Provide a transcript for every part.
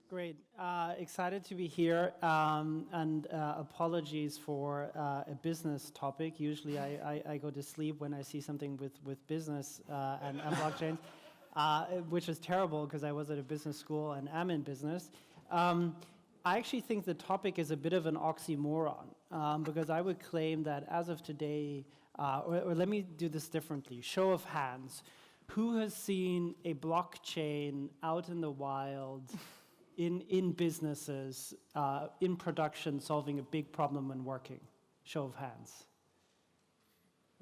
Great. Excited to be here, and apologies for a business topic. Usually I go to sleep when I see something with business and blockchains, which is terrible because I was at a business school and am in business. I actually think the topic is a bit of an oxymoron, because I would claim that as of today, or let me do this differently, show of hands, who has seen a blockchain out in the wild in businesses, in production, solving a big problem when working? Show of hands.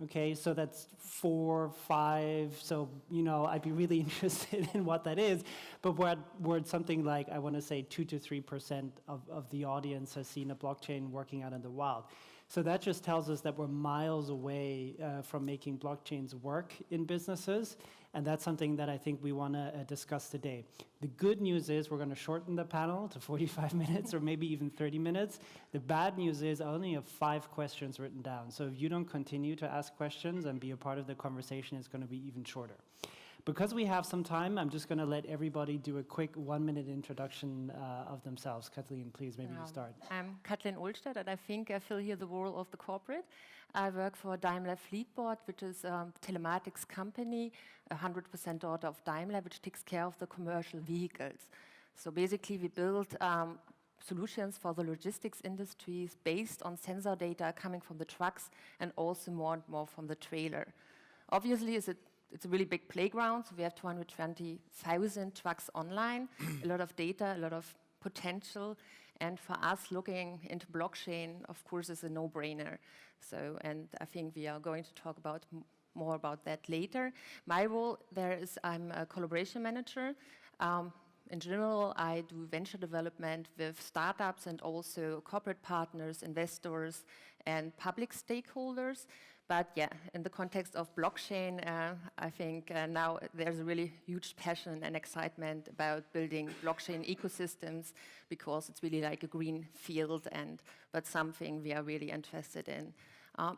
Okay, so that's 4, 5, so, you know, I'd be really interested in what that is, but where it's something like, I want to say 2 to 3% of the audience has seen a blockchain working out in the wild. So that just tells us that we're miles away from making blockchains work in businesses, and that's something that I think we want to discuss today. The good news is we're going to shorten the panel to 45 minutes or maybe even 30 minutes. The bad news is I only have 5 questions written down, so if you don't continue to ask questions and be a part of the conversation, it's going to be even shorter. Because we have some time, I'm just going to let everybody do a quick 1-minute introduction of themselves. Kathleen, please, maybe you start. I'm Kathleen Olstedt, and I think I fill here the role of the corporate. I work for Daimler FleetBoard, which is a telematics company, 100% daughter of Daimler, which takes care of the commercial vehicles. So basically, we build solutions for the logistics industries based on sensor data coming from the trucks and also more and more from the trailer. Obviously, it's a really big playground, so we have 220,000 trucks online, a lot of data, a lot of potential, and for us, looking into blockchain, of course, is a no-brainer. So, and I think we are going to talk about more about that later. My role there is I'm a collaboration manager. In general, I do venture development with startups and also corporate partners, investors, and public stakeholders. But yeah, in the context of blockchain, I think now there's a really huge passion and excitement about building blockchain ecosystems because it's really like a green field, but something we are really interested in.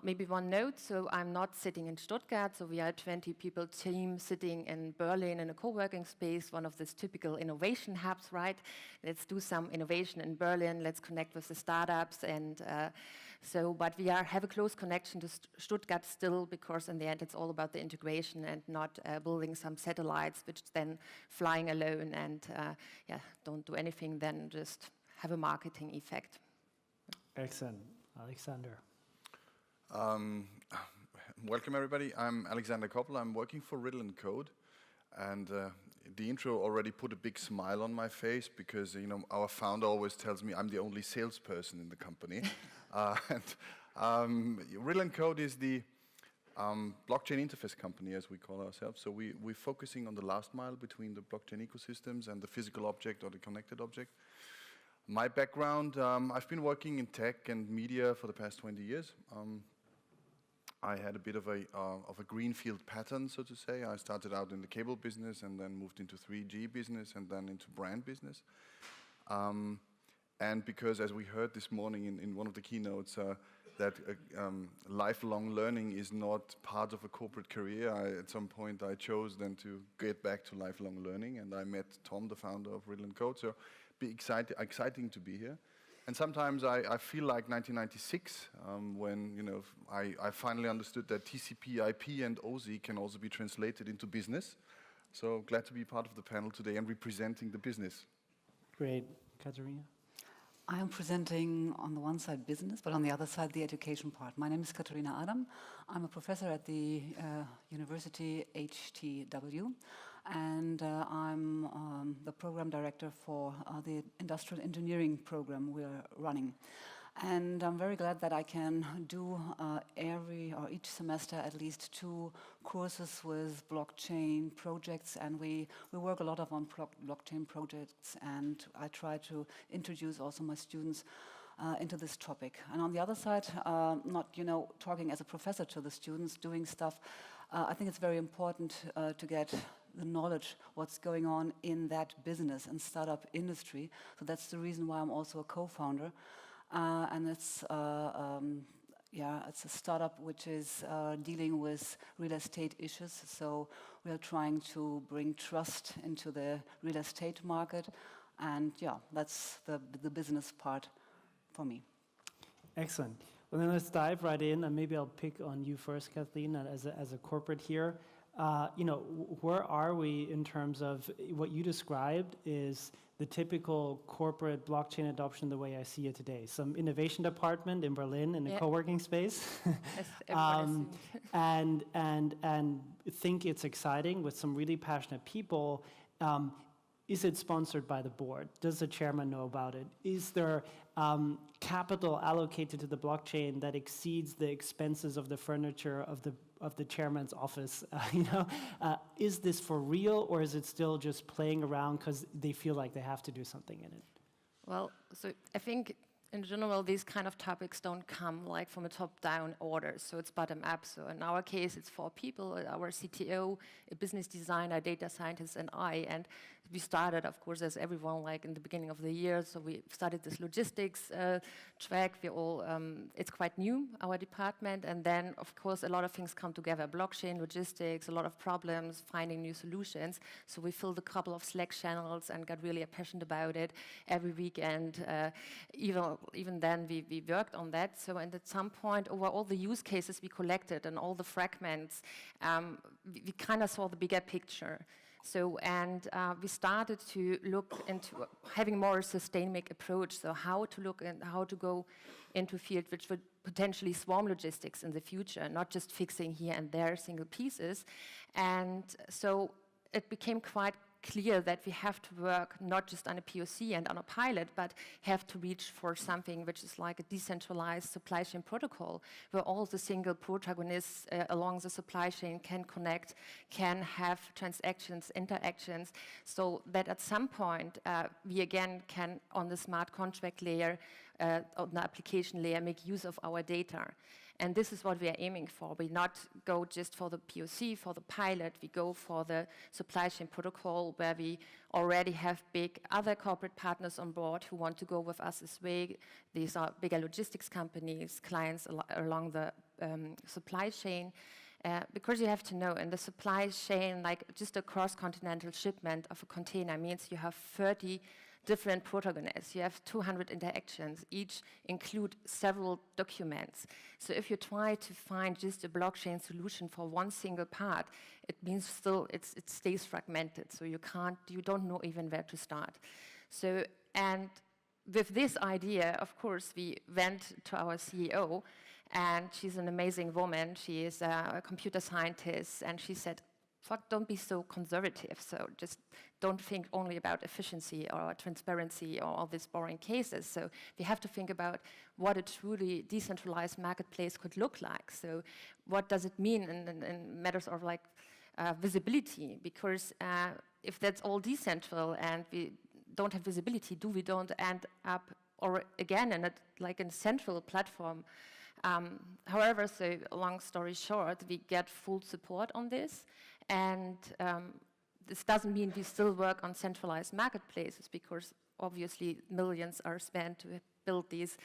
Maybe one note, so I'm not sitting in Stuttgart, so we are a 20-people team sitting in Berlin in a co-working space, one of these typical innovation hubs, right? Let's do some innovation in Berlin, let's connect with the startups, and but we have a close connection to Stuttgart still, because in the end it's all about the integration and not building some satellites which then flying alone and don't do anything, then just have a marketing effect. Excellent. Alexander. Welcome everybody. I'm Alexander Koppel. I'm working for RIDDLE & Code, and the intro already put a big smile on my face because our founder always tells me I'm the only salesperson in the company. RIDDLE & Code is the blockchain interface company, as we call ourselves. So we're focusing on the last mile between the blockchain ecosystems and the physical object or the connected object. My background, I've been working in tech and media for the past 20 years. I had a bit of a greenfield pattern, so to say. I started out in the cable business and then moved into 3G business and then into brand business. And because, as we heard this morning in one of the keynotes, that lifelong learning is not part of a corporate career, at some point I chose then to get back to lifelong learning, and I met Tom, the founder of RIDDLE & Code, so exciting to be here. And sometimes I feel like 1996, when I finally understood that TCP, IP, and OSI can also be translated into business. So glad to be part of the panel today and representing the business. Great. Katarina? I am presenting on the one side business, but on the other side the education part. My name is Katarina. I'm a professor at the University HTW, and I'm the program director for the industrial engineering program we're running. And I'm very glad that I can do each semester at least 2 courses with blockchain projects, and we work a lot on blockchain projects, and I try to introduce also my students into this topic. And on the other side, not talking as a professor to the students, doing stuff, I think it's very important to get the knowledge what's going on in that business and startup industry. So that's the reason why I'm also a co-founder. And it's a startup which is dealing with real estate issues. So we are trying to bring trust into the real estate market. And yeah, that's the business part for me. Excellent. Well, then let's dive right in, and maybe I'll pick on you first, Kathleen, as a corporate here. Where are we in terms of what you described is the typical corporate blockchain adoption the way I see it today? Some innovation department in Berlin in a co-working space, and think it's exciting with some really passionate people. Is it sponsored by the board? Does the chairman know about it? Is there capital allocated to the blockchain that exceeds the expenses of the furniture of the chairman's office? Is this for real, or is it still just playing around because they feel like they have to do something in it? Well, so I think in general, these kind of topics don't come like from a top-down order, so it's bottom-up. So in our case, it's 4 people, our CTO, a business designer, a data scientist, and I. And we started, of course, as everyone, like in the beginning of the year. So we started this logistics track. We all, it's quite new, our department. And then, of course, a lot of things come together: blockchain, logistics, a lot of problems, finding new solutions. So we filled a couple of Slack channels and got really passionate about it every weekend. Even then, we worked on that. So, and at some point, over all the use cases we collected and all the fragments, we kind of saw the bigger picture. So, and we started to look into having more a systemic approach. So, how to look and how to go into a field which would potentially swarm logistics in the future, not just fixing here and there single pieces. And so, it became quite clear that we have to work not just on a POC and on a pilot, but have to reach for something which is like a decentralized supply chain protocol, where all the single protagonists along the supply chain can connect, can have transactions, interactions, so that at some point we again can, on the smart contract layer, on the application layer, make use of our data. And this is what we are aiming for. We not go just for the POC, for the pilot, we go for the supply chain protocol, where we already have big other corporate partners on board who want to go with us as well. These are bigger logistics companies, clients along the supply chain. Because you have to know, in the supply chain, like just a cross-continental shipment of a container means you have 30 different protagonists. You have 200 interactions, each include several documents. So if you try to find just a blockchain solution for one single part, it means still it stays fragmented. So you don't know even where to start. So, and with this idea, of course, we went to our CEO, and she's an amazing woman. She is a computer scientist, and she said, "Fuck, don't be so conservative. So just don't think only about efficiency or transparency or all these boring cases. So we have to think about what a truly decentralized marketplace could look like. So what does it mean in matters of like visibility? Because if that's all decentral and we don't have visibility, we don't end up, or again, in a central platform. However, so long story short, we get full support on this. And this doesn't mean we still work on centralized marketplaces, because obviously millions are spent to build these,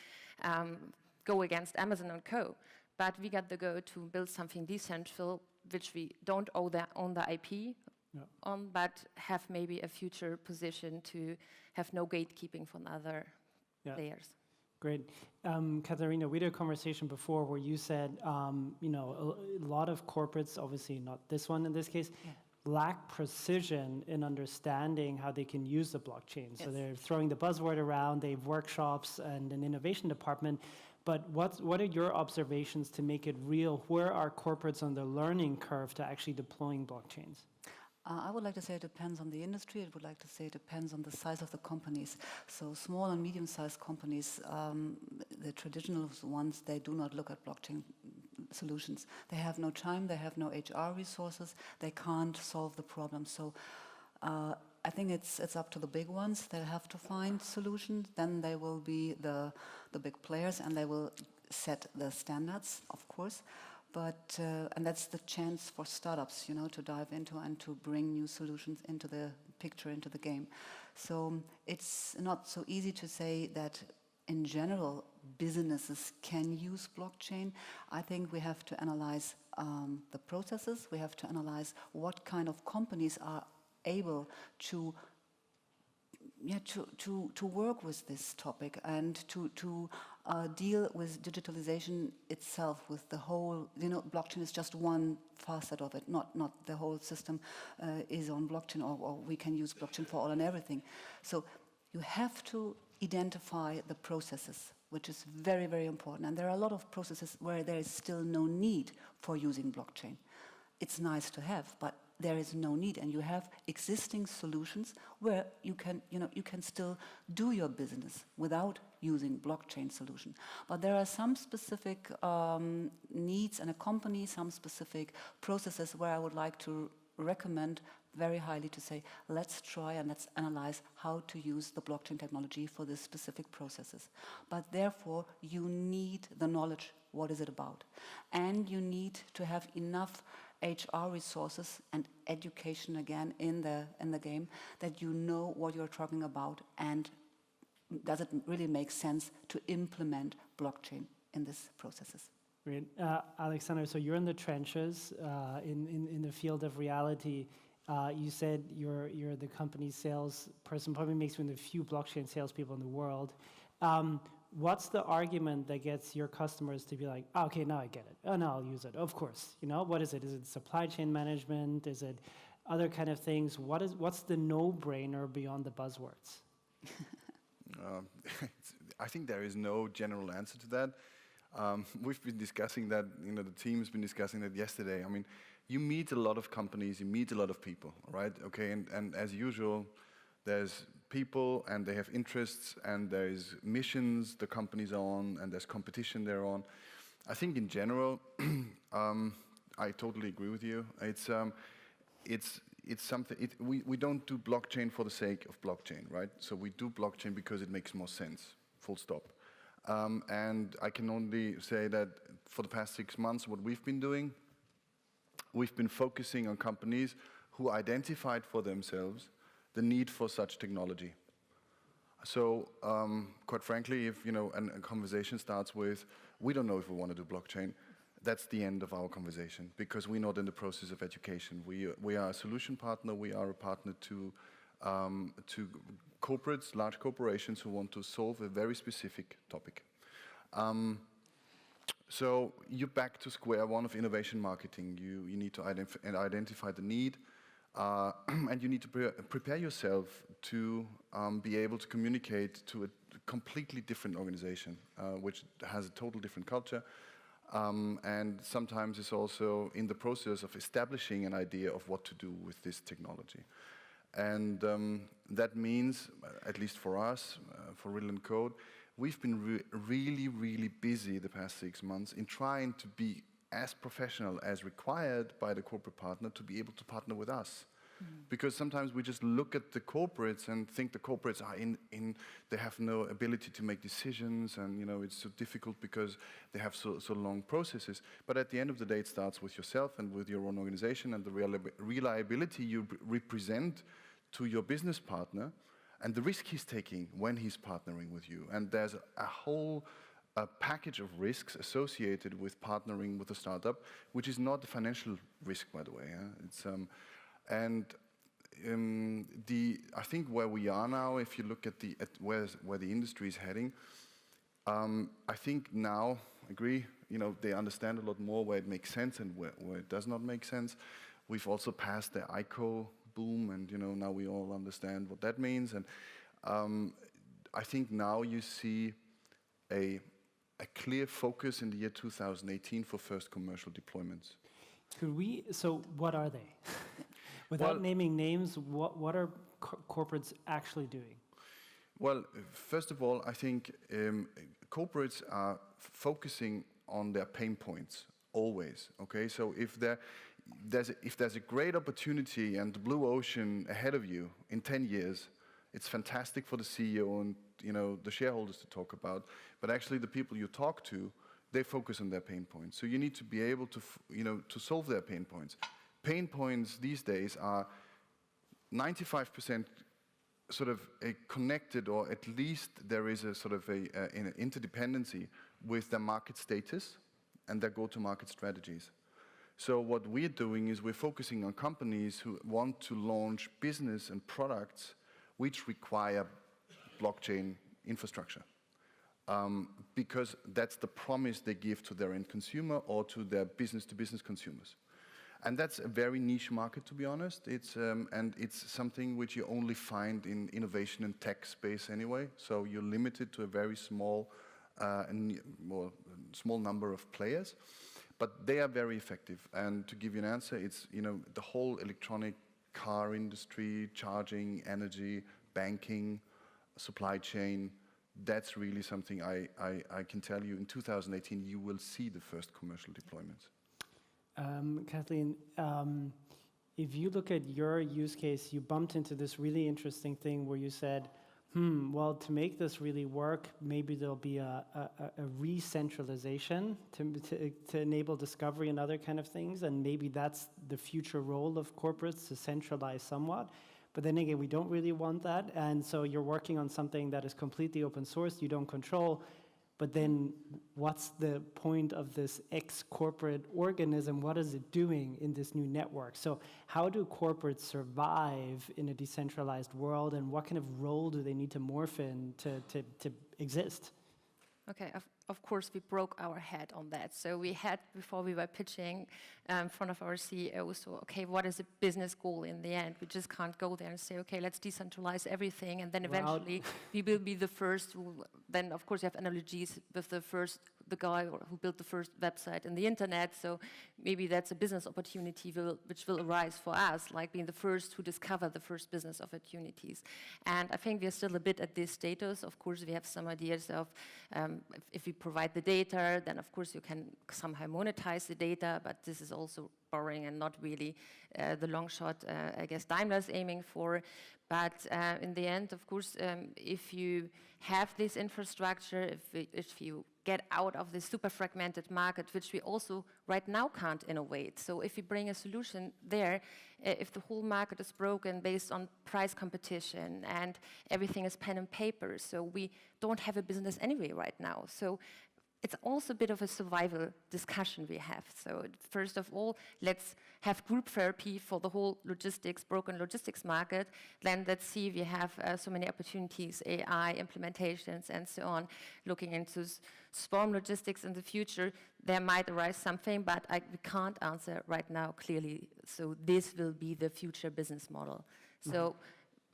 go against Amazon and co. But we got the go to build something decentral, which we don't own the IP on, but have maybe a future position to have no gatekeeping from other players. Great. Katarina, we had a conversation before where you said, a lot of corporates, obviously not this one in this case, lack precision in understanding how they can use the blockchain. Yes. So they're throwing the buzzword around, they have workshops and an innovation department. But what are your observations to make it real? Where are corporates on the learning curve to actually deploying blockchains? I would like to say it depends on the industry. I would like to say it depends on the size of the companies. So small and medium-sized companies, the traditional ones, they do not look at blockchain solutions. They have no time, they have no HR resources, they can't solve the problem. So I think it's up to the big ones. They have to find solutions. Then they will be the big players, and they will set the standards, of course. But and that's the chance for startups, to dive into and to bring new solutions into the picture, into the game. So it's not so easy to say that in general businesses can use blockchain. I think we have to analyze the processes. We have to analyze what kind of companies are able to to work with this topic and to deal with digitalization itself, with the whole, blockchain is just one facet of it, not the whole system is on blockchain, or we can use blockchain for all and everything. So you have to identify the processes, which is very, very important. And there are a lot of processes where there is still no need for using blockchain. It's nice to have, but there is no need, and you have existing solutions where you can still do your business without using blockchain solution. But there are some specific needs in a company, some specific processes where I would like to recommend very highly to say, let's try and let's analyze how to use the blockchain technology for these specific processes. But therefore, you need the knowledge, what is it about? And you need to have enough HR resources and education again in the game, that you know what you're talking about, and does it really make sense to implement blockchain in these processes. Great. Alexander, so you're in the trenches, in the field of reality. You said you're the company's salesperson, probably makes you one of the few blockchain salespeople in the world. What's the argument that gets your customers to be like, oh, okay, now I get it. Oh, now I'll use it. Of course. What is it? Is it supply chain management? Is it other kind of things? What's the no-brainer beyond the buzzwords? I think there is no general answer to that. We've been discussing that, the team's been discussing that yesterday. I mean, you meet a lot of companies, you meet a lot of people, right? Okay, and as usual, there's people and they have interests and there's missions the companies are on and there's competition they're on. I think in general, I totally agree with you. It's something, we don't do blockchain for the sake of blockchain, right? So we do blockchain because it makes more sense, full stop. And I can only say that for the past 6 months, what we've been doing, we've been focusing on companies who identified for themselves the need for such technology. So, quite frankly, if a conversation starts with, we don't know if we want to do blockchain, that's the end of our conversation, because we're not in the process of education. We are a solution partner. We are a partner to corporates, large corporations who want to solve a very specific topic. So you're back to square one of innovation marketing. You need to identify the need, and you need to prepare yourself to be able to communicate to a completely different organization, which has a total different culture, and sometimes is also in the process of establishing an idea of what to do with this technology. And that means, at least for us, for Riddle & Code, we've been really, really busy the past 6 months in trying to be as professional as required by the corporate partner to be able to partner with us. Because sometimes we just look at the corporates and think the corporates are they have no ability to make decisions, and it's so difficult because they have so long processes. But at the end of the day, it starts with yourself and with your own organization and the reliability you represent to your business partner and the risk he's taking when he's partnering with you. And there's a whole package of risks associated with partnering with a startup, which is not a financial risk, by the way. It's I think where we are now, if you look at where the industry is heading, I think now, agree, they understand a lot more where it makes sense and where it does not make sense. We've also passed the ICO boom, and now we all understand what that means. And I think now you see a clear focus in the year 2018 for first commercial deployments. So what are they? Without naming names, what are corporates actually doing? Well, first of all, I think corporates are focusing on their pain points always. Okay, so if there's a great opportunity and the blue ocean ahead of you in 10 years, it's fantastic for the CEO and the shareholders to talk about. But actually, the people you talk to, they focus on their pain points. So you need to be able to to solve their pain points. Pain points these days are 95% sort of connected, or at least there is a sort of an interdependency with their market status and their go-to-market strategies. So what we're doing is we're focusing on companies who want to launch business and products which require blockchain infrastructure. Because that's the promise they give to their end consumer or to their business-to-business consumers. And that's a very niche market, to be honest. And it's something which you only find in innovation and tech space anyway. So you're limited to a very small number of players. But they are very effective. And to give you an answer, it's the whole electronic car industry, charging, energy, banking, supply chain. That's really something I can tell you. In 2018, you will see the first commercial deployments. Kathleen, if you look at your use case, you bumped into this really interesting thing where you said, well, to make this really work, maybe there'll be a re-centralization to enable discovery and other kind of things, and maybe that's the future role of corporates, to centralize somewhat. But then again, we don't really want that, and so you're working on something that is completely open source, you don't control, but then what's the point of this ex-corporate organism? What is it doing in this new network? So how do corporates survive in a decentralized world, and what kind of role do they need to morph in to exist? Okay, of course, we broke our head on that. So we had, before we were pitching in front of our CEO, so, okay, what is a business goal in the end? We just can't go there and say, okay, let's decentralize everything, and then eventually we will be the first who, then of course you have analogies with the guy who built the first website in the internet, so maybe that's a business opportunity which will arise for us, like being the first to discover the first business opportunities. And I think we're still a bit at this status. Of course, we have some ideas of if we provide the data, then of course you can somehow monetize the data, but this is also boring and not really the long shot I guess Daimler is aiming for. But in the end, of course, if you have this infrastructure, if you get out of this super fragmented market, which we also right now can't innovate. So if we bring a solution there, if the whole market is broken based on price competition and everything is pen and paper, so we don't have a business anyway right now. So it's also a bit of a survival discussion we have. So first of all, let's have group therapy for the whole broken logistics market. Then let's see if we have so many opportunities, AI, implementations, and so on. Looking into swarm logistics in the future, there might arise something, but we can't answer right now clearly. So this will be the future business model. So.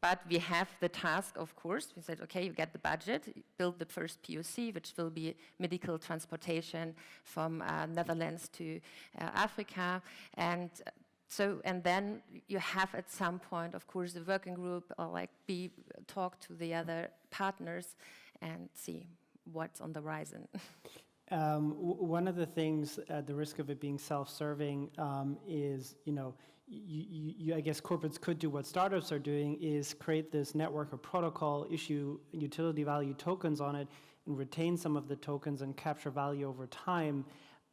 But we have the task, of course. We said, okay, you get the budget, build the first POC, which will be medical transportation from Netherlands to Africa. And then you have at some point, of course, the working group, or talk to the other partners and see what's on the horizon. One of the things, at the risk of it being self-serving, is, I guess corporates could do what startups are doing, is create this network or protocol, issue utility value tokens on it, and retain some of the tokens and capture value over time.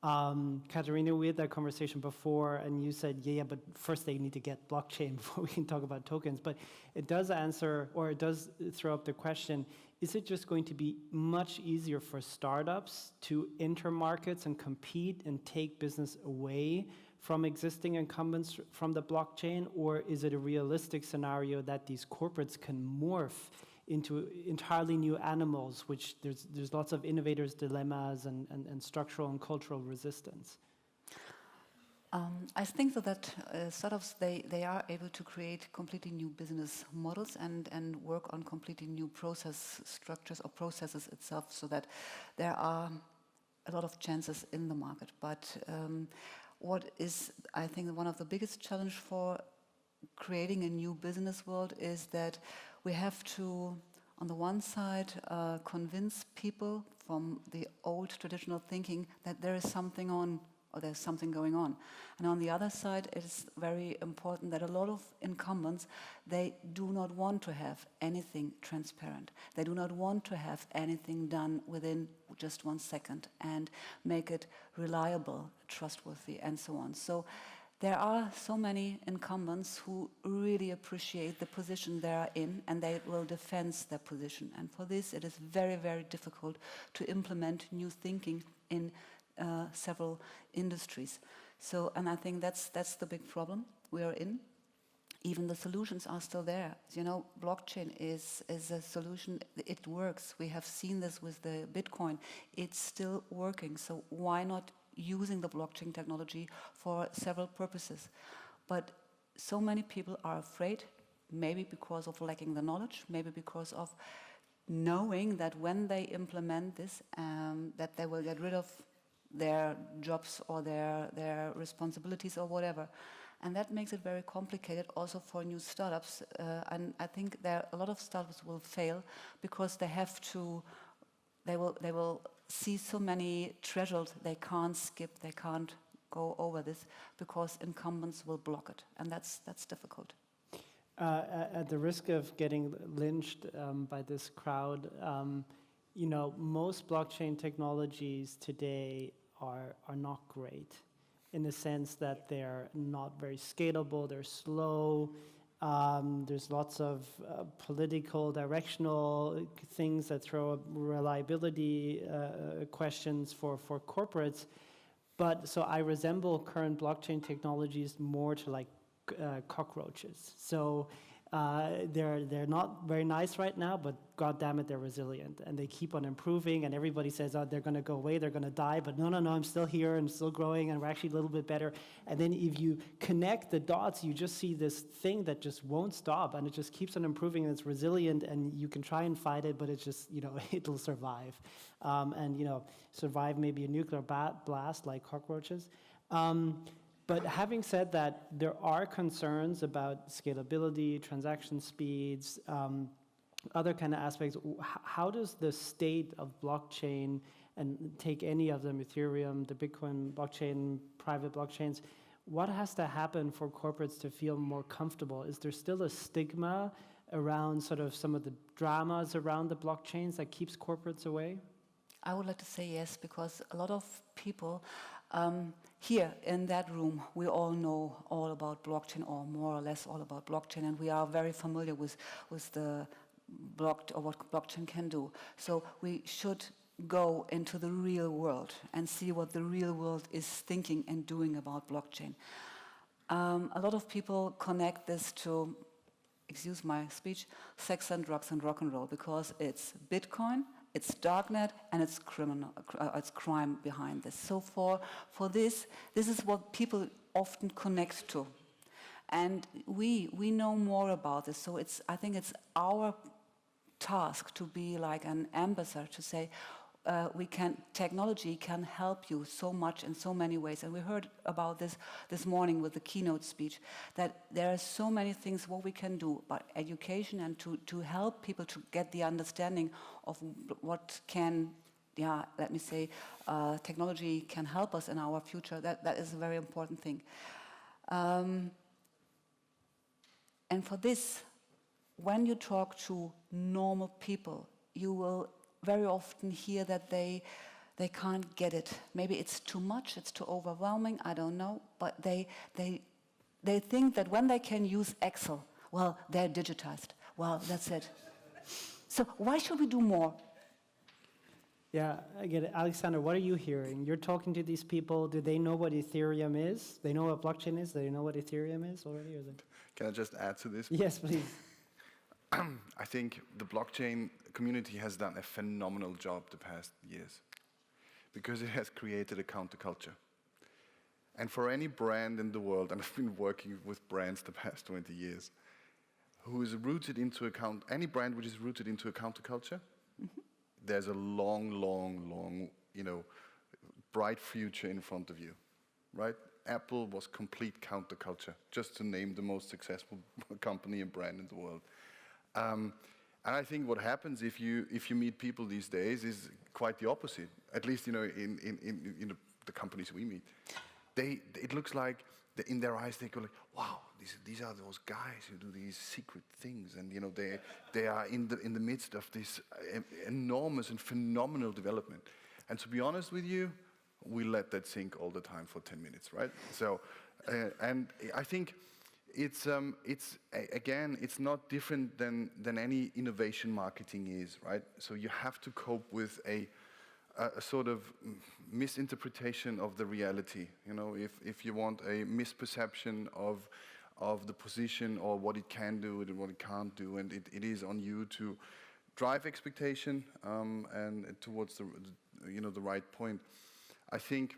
Katarina, we had that conversation before, and you said, yeah, but first they need to get blockchain before we can talk about tokens. But it does answer, or it does throw up the question, is it just going to be much easier for startups to enter markets and compete and take business away from existing incumbents from the blockchain, or is it a realistic scenario that these corporates can morph into entirely new animals, which there's lots of innovators' dilemmas and structural and cultural resistance? I think that startups, they are able to create completely new business models and work on completely new process structures or processes itself, so that there are a lot of chances in the market. But what is, I think, one of the biggest challenge for creating a new business world is that we have to, on the one side, convince people from the old traditional thinking that there is something on, or there's something going on. And on the other side, it is very important that a lot of incumbents, they do not want to have anything transparent. They do not want to have anything done within just 1 second and make it reliable, trustworthy, and so on. So there are so many incumbents who really appreciate the position they are in, and they will defend their position. And for this, it is very, very difficult to implement new thinking in several industries. So, and I think that's the big problem we are in. even the solutions are still there. You know, blockchain is a solution. It works. We have seen this with the Bitcoin. It's still working. So why not using the blockchain technology for several purposes? But so many people are afraid, maybe because of lacking the knowledge, maybe because of knowing that when they implement this, that they will get rid of their jobs or their responsibilities or whatever. And that makes it very complicated also for new startups. And I think a lot of startups will fail because they will see so many thresholds they can't skip, they can't go over this because incumbents will block it. And that's difficult. At the risk of getting lynched by this crowd, you know, most blockchain technologies today are not great, in the sense that they're not very scalable, they're slow, there's lots of political, directional things that throw up reliability questions for corporates. But so I resemble current blockchain technologies more to like cockroaches. So they're not very nice right now, but God damn it, they're resilient, and they keep on improving. And everybody says, "Oh, they're going to go away, they're going to die." But no, I'm still here and still growing, and we're actually a little bit better. And then if you connect the dots, you just see this thing that just won't stop, and it just keeps on improving, and it's resilient, and you can try and fight it, but it's just, you know, it'll survive, and you know, survive maybe a nuclear blast like cockroaches. But having said that, there are concerns about scalability, transaction speeds, other kind of aspects. How does the state of blockchain, and take any of them, Ethereum, the Bitcoin blockchain, private blockchains, what has to happen for corporates to feel more comfortable? Is there still a stigma around sort of some of the dramas around the blockchains that keeps corporates away? I would like to say yes, because a lot of people here in that room, we all know all about blockchain, or more or less all about blockchain, and we are very familiar with the or what blockchain can do. So we should go into the real world and see what the real world is thinking and doing about blockchain. A lot of people connect this to, excuse my speech, sex and drugs and rock and roll, because it's Bitcoin, it's darknet, and it's crime behind this. So for this is what people often connect to, and we know more about this. So I think it's our task to be like an ambassador, to say technology can help you so much in so many ways. And we heard about this morning with the keynote speech, that there are so many things what we can do about education, and to help people to get the understanding of what can, let me say, technology can help us in our future. That is a very important thing. And for this, when you talk to normal people, you will very often hear that they can't get it. Maybe it's too much, it's too overwhelming, I don't know, but they think that when they can use Excel, well, they're digitized. Well, that's it. So why should we do more? Yeah, I get it. Alexander, what are you hearing? You're talking to these people. Do they know what Ethereum is? They know what blockchain is? Do they know what Ethereum is already? Or Can I just add to this? Yes, please. I think the blockchain community has done a phenomenal job the past years, because it has created a counterculture. And for any brand in the world, and I've been working with brands the past 20 years, who is rooted into any brand which is rooted into a counterculture, there's a long, bright future in front of you, right? Apple was complete counterculture, just to name the most successful company and brand in the world. And I think what happens if you meet people these days is quite the opposite. At least, in the companies we meet, it looks like in their eyes they go like, "Wow, these are those guys who do these secret things," and they are in the midst of this enormous and phenomenal development. And to be honest with you, we let that sink all the time for 10 minutes, right? So, and I think. It's not different than any innovation marketing is, right? So you have to cope with a sort of misinterpretation of the reality. If you want a misperception of the position or what it can do and what it can't do, and it is on you to drive expectation and towards the right point. I think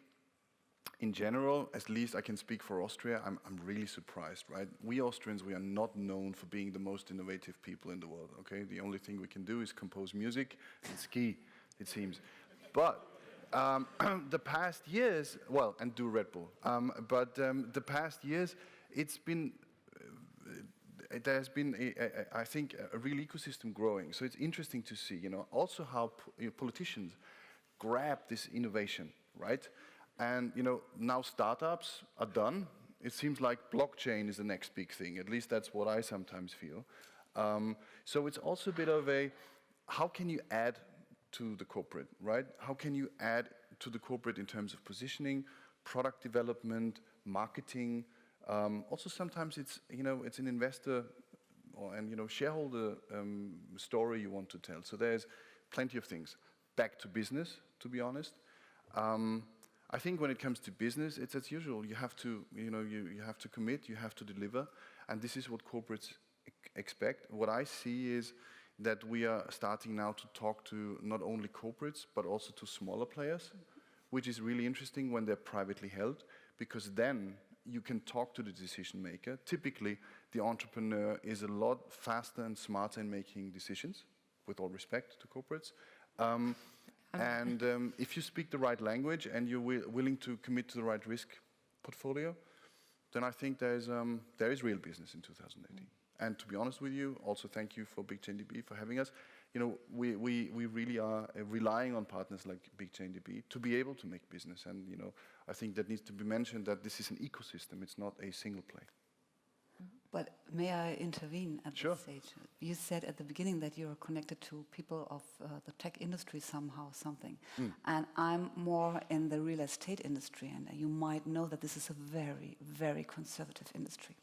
in general, at least I can speak for Austria, I'm really surprised, right? We Austrians, we are not known for being the most innovative people in the world, okay? The only thing we can do is compose music and ski, it seems. But the past years, well, and do Red Bull, but the past years, it's been, there's been, I think, a real ecosystem growing. So it's interesting to see, also how politicians grab this innovation, right? And, now startups are done. It seems like blockchain is the next big thing. At least that's what I sometimes feel. So it's also a bit of a, how can you add to the corporate, right? How can you add to the corporate in terms of positioning, product development, marketing? Also sometimes it's, it's an investor and, shareholder story you want to tell. So there's plenty of things. Back to business, to be honest. I think when it comes to business, it's as usual. You have to, you have to commit, you have to deliver, and this is what corporates expect. What I see is that we are starting now to talk to not only corporates, but also to smaller players, which is really interesting when they're privately held, because then you can talk to the decision maker. Typically, the entrepreneur is a lot faster and smarter in making decisions, with all respect to corporates. And if you speak the right language and you're willing to commit to the right risk portfolio, then I think there is real business in 2018. And to be honest with you, also thank you for BigchainDB for having us. We really are relying on partners like BigchainDB to be able to make business. And I think that needs to be mentioned that this is an ecosystem. It's not a single play. But may I intervene at Sure. this stage? You said at the beginning that you're connected to people of the tech industry somehow, something. And I'm more in the real estate industry, and you might know that this is a very, very conservative industry.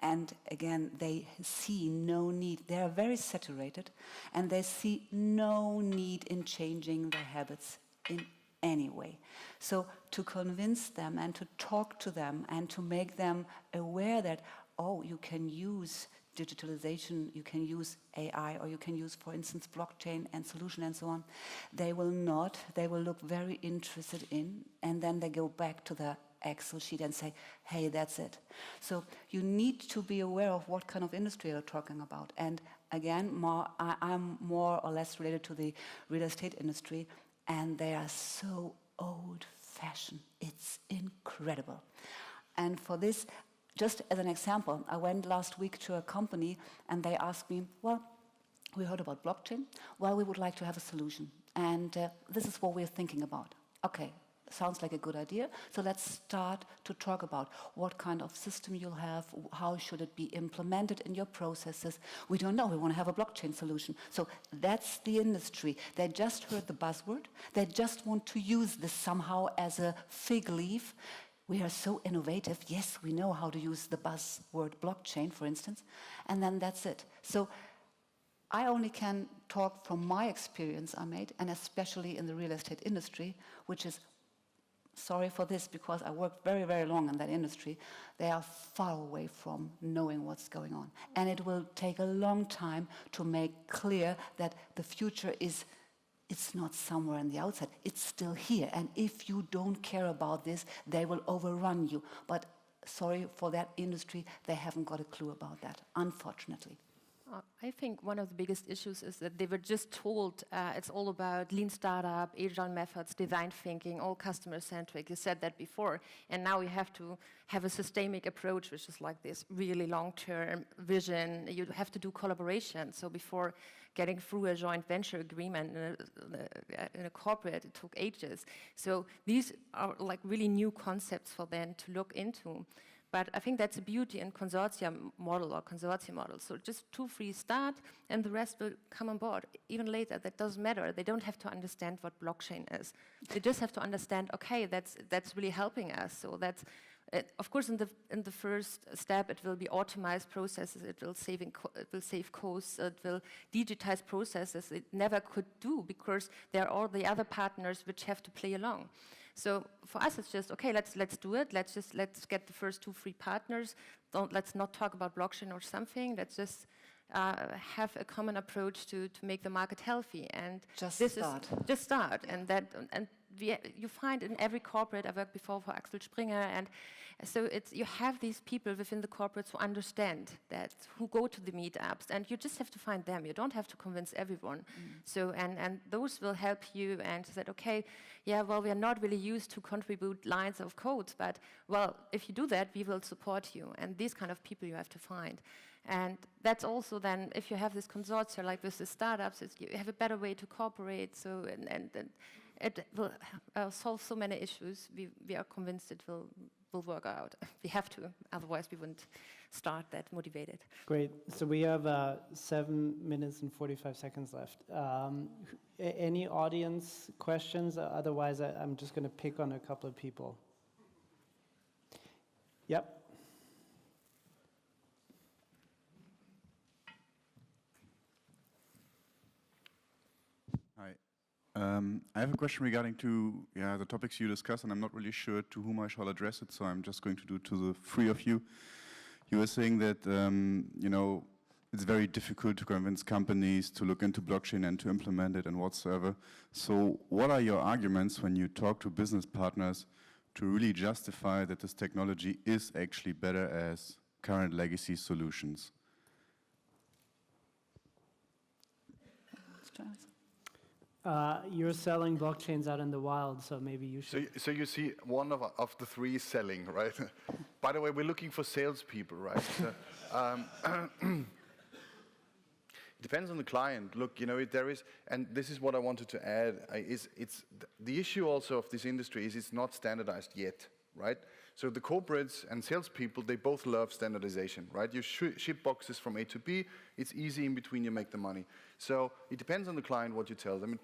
And again, they see no need. They are very saturated, and they see no need in changing their habits in any way. So to convince them and to talk to them and to make them aware that, oh, you can use digitalization, you can use AI, or you can use, for instance, blockchain and solution and so on. They will not. They will look very interested in, and then they go back to the Excel sheet and say, hey, that's it. So you need to be aware of what kind of industry you're talking about. And again, I'm more or less related to the real estate industry, and they are so old-fashioned. It's incredible. And for this, just as an example, I went last week to a company and they asked me, well, we heard about blockchain. Well, we would like to have a solution. And this is what we're thinking about. Okay, sounds like a good idea. So let's start to talk about what kind of system you'll have, how should it be implemented in your processes. We don't know, we want to have a blockchain solution. So that's the industry. They just heard the buzzword. They just want to use this somehow as a fig leaf. We are so innovative. Yes, we know how to use the buzzword blockchain, for instance, and then that's it. So I only can talk from my experience I made, and especially in the real estate industry, which is, sorry for this, because I worked very, very long in that industry. They are far away from knowing what's going on. And it will take a long time to make clear that the future is, it's not somewhere on the outside, it's still here. And if you don't care about this, they will overrun you. But sorry for that industry, they haven't got a clue about that, unfortunately. I think one of the biggest issues is that they were just told it's all about lean startup, agile methods, design thinking, all customer-centric. You said that before. And now we have to have a systemic approach, which is like this really long-term vision. You have to do collaboration. So before getting through a joint venture agreement in a corporate, it took ages. So these are like really new concepts for them to look into. But I think that's a beauty in consortium model or consortium model. So just 2-3 start, and the rest will come on board. Even later, that doesn't matter. They don't have to understand what blockchain is. They just have to understand, okay, that's really helping us. So that's, of course, in the first step, it will be optimized processes. It will save costs. It will digitize processes it never could do because there are all the other partners which have to play along. So for us, it's just, okay, let's do it. Let's get the first 2-3 partners. Let's not talk about blockchain or something. Let's just have a common approach to make the market healthy. And Just this start. is just start. And you find in every corporate, I worked before for Axel Springer, and so you have these people within the corporates who understand that, who go to the meetups, and you just have to find them. You don't have to convince everyone. So, and those will help you, and said, okay, yeah, well, we are not really used to contribute lines of code, but, well, if you do that, we will support you. And these kind of people you have to find. And that's also then, if you have this consortia, like with the startups, you have a better way to cooperate, so, and it will solve so many issues. We are convinced it will work out. We have to, otherwise we wouldn't start that motivated. Great. So we have 7 minutes and 45 seconds left. Any audience questions? Otherwise, I'm just going to pick on a couple of people. Yep. Hi. I have a question regarding to the topics you discussed, and I'm not really sure to whom I shall address it, so I'm just going to do it to the 3 of you. You were saying that it's very difficult to convince companies to look into blockchain and to implement it and whatsoever. So what are your arguments when you talk to business partners to really justify that this technology is actually better as current legacy solutions? You're selling blockchains out in the wild, so maybe you should. So you see one of the 3 selling, right? By the way, we're looking for salespeople, right? It depends on the client. Look, there is, and this is what I wanted to add, it's the issue also of this industry is it's not standardized yet, right? So the corporates and salespeople, they both love standardization, right? You ship boxes from A to B, it's easy in between, you make the money. So it depends on the client what you tell them.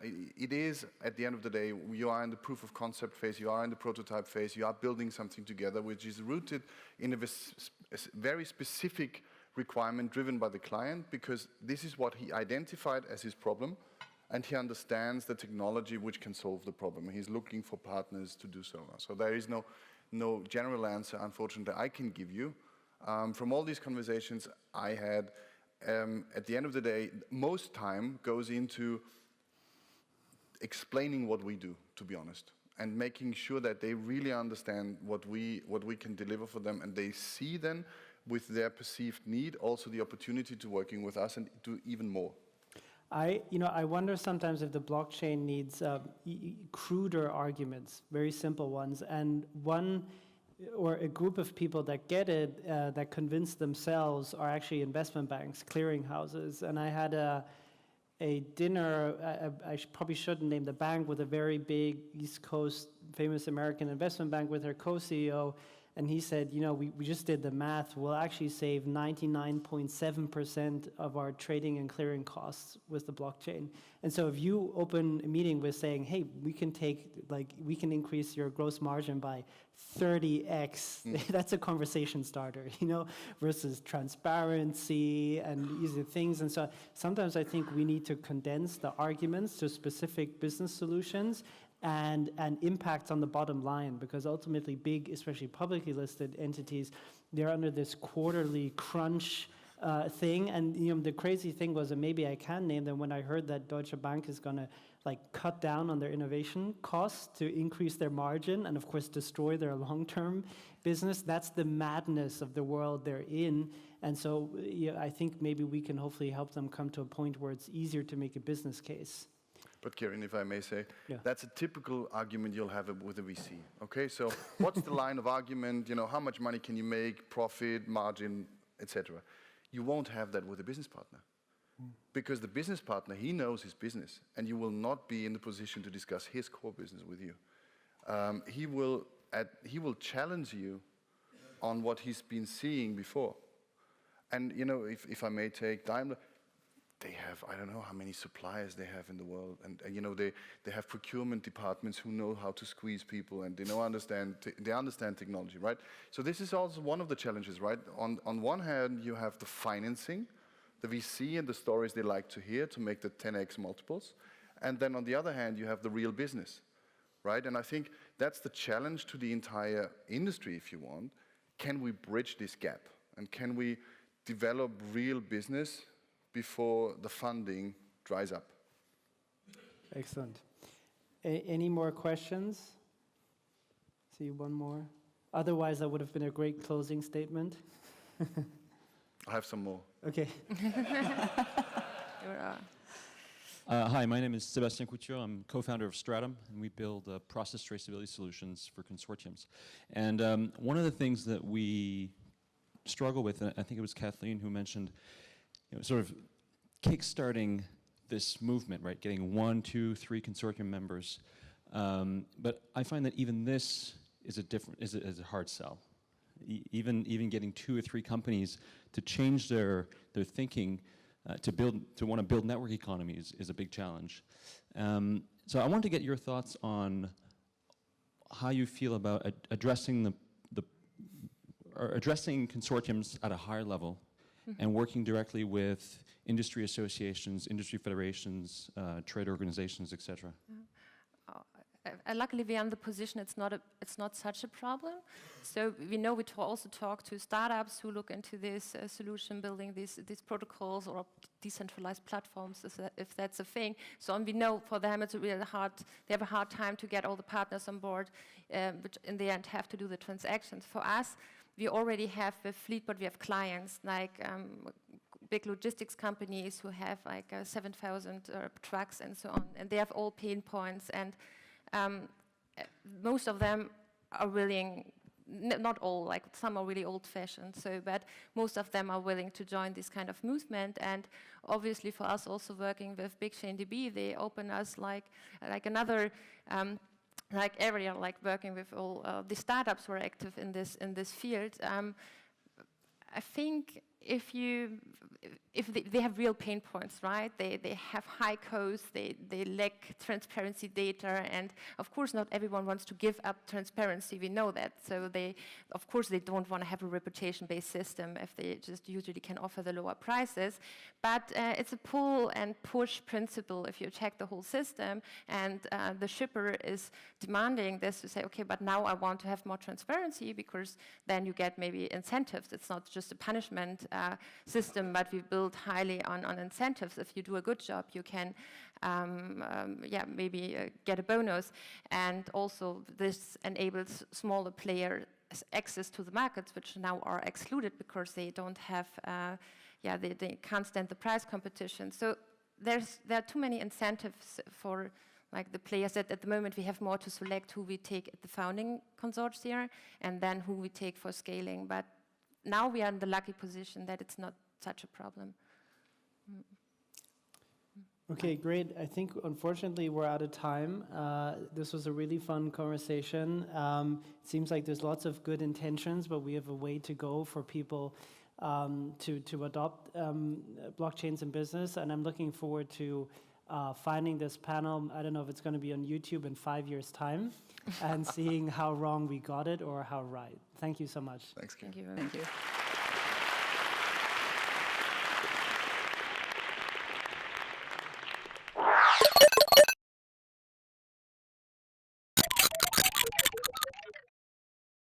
It is, at the end of the day, you are in the proof of concept phase, you are in the prototype phase, you are building something together which is rooted in a very specific requirement driven by the client, because this is what he identified as his problem, and he understands the technology which can solve the problem. He's looking for partners to do so. So there is no general answer, unfortunately, I can give you. From all these conversations I had, at the end of the day, most time goes into explaining what we do, to be honest, and making sure that they really understand what we can deliver for them, and they see then, with their perceived need, also the opportunity to working with us and do even more. I wonder sometimes if the blockchain needs cruder arguments, very simple ones, and one or a group of people that get it, that convince themselves, are actually investment banks, clearing houses. And I had a dinner, I probably shouldn't name the bank, with a very big East Coast famous American investment bank with her co-CEO. And he said, we just did the math. We'll actually save 99.7% of our trading and clearing costs with the blockchain. And so if you open a meeting with saying, hey, we can increase your gross margin by 30x, that's a conversation starter, versus transparency and easy things. And so sometimes I think we need to condense the arguments to specific business solutions and impacts on the bottom line, because ultimately big, especially publicly listed entities, they're under this quarterly crunch thing. And the crazy thing was, and maybe I can name them, when I heard that Deutsche Bank is going to cut down on their innovation costs to increase their margin and of course destroy their long-term business. That's the madness of the world they're in. And so I think maybe we can hopefully help them come to a point where it's easier to make a business case. But Ciarán, if I may say, yeah, that's a typical argument you'll have with a VC. Okay, so what's the line of argument? How much money can you make, profit, margin, etc. You won't have that with a business partner, because the business partner, he knows his business, and you will not be in the position to discuss his core business with you. He will challenge you on what he's been seeing before. And if I may take Daimler. They have, I don't know how many suppliers they have in the world, and they have procurement departments who know how to squeeze people, and they understand technology, right? So this is also one of the challenges, right? On one hand, you have the financing, the VC and the stories they like to hear to make the 10x multiples, and then on the other hand, you have the real business, right? And I think that's the challenge to the entire industry, if you want. Can we bridge this gap? And can we develop real business before the funding dries up? Excellent. Any more questions? See one more. Otherwise, that would have been a great closing statement. I have some more. Okay. Hi, my name is Sébastien Couture. I'm co-founder of Stratum, and we build process traceability solutions for consortiums. And one of the things that we struggle with, and I think it was Kathleen who mentioned, sort of kickstarting this movement, right? Getting 1, 2, 3 consortium members. But I find that even this is a hard sell. Even getting 2 or 3 companies to change their thinking to want to build network economies is a big challenge. So I want to get your thoughts on how you feel about addressing addressing consortiums at a higher level and working directly with industry associations, industry federations, trade organizations, etc. Luckily, we are in the position it's not such a problem. So we know we also talk to startups who look into this solution building, these protocols or decentralized platforms, if that's a thing. So we know for them it's really hard. They have a hard time to get all the partners on board, which in the end have to do the transactions. For us, we already have with FleetBoard, we have clients like big logistics companies who have like 7,000 trucks and so on, and they have all pain points. And most of them are willing, not all, like some are really old-fashioned, but most of them are willing to join this kind of movement. And obviously for us also working with BigchainDB, they open us like another like area, like working with all the startups who are active in this field. I think if they have real pain points, right? They have high costs, they lack transparency data, and of course not everyone wants to give up transparency, we know that. So of course they don't want to have a reputation-based system if they just usually can offer the lower prices. But it's a pull and push principle if you check the whole system, and the shipper is demanding this to say, okay, but now I want to have more transparency, because then you get maybe incentives. It's not just a punishment system, but we build highly on incentives. If you do a good job, you can maybe get a bonus. And also this enables smaller players access to the markets, which now are excluded because they don't have, they can't stand the price competition. So there are too many incentives for like the players that at the moment we have more to select who we take at the founding consortia and then who we take for scaling. But now we are in the lucky position that it's not such a problem. Okay, great. I think unfortunately we're out of time. This was a really fun conversation. It seems like there's lots of good intentions, but we have a way to go for people to adopt blockchains in business. And I'm looking forward to finding this panel. I don't know if it's going to be on YouTube in 5 years' time and seeing how wrong we got it or how right. Thank you so much. Thanks, Kim. Thank you. Thank you.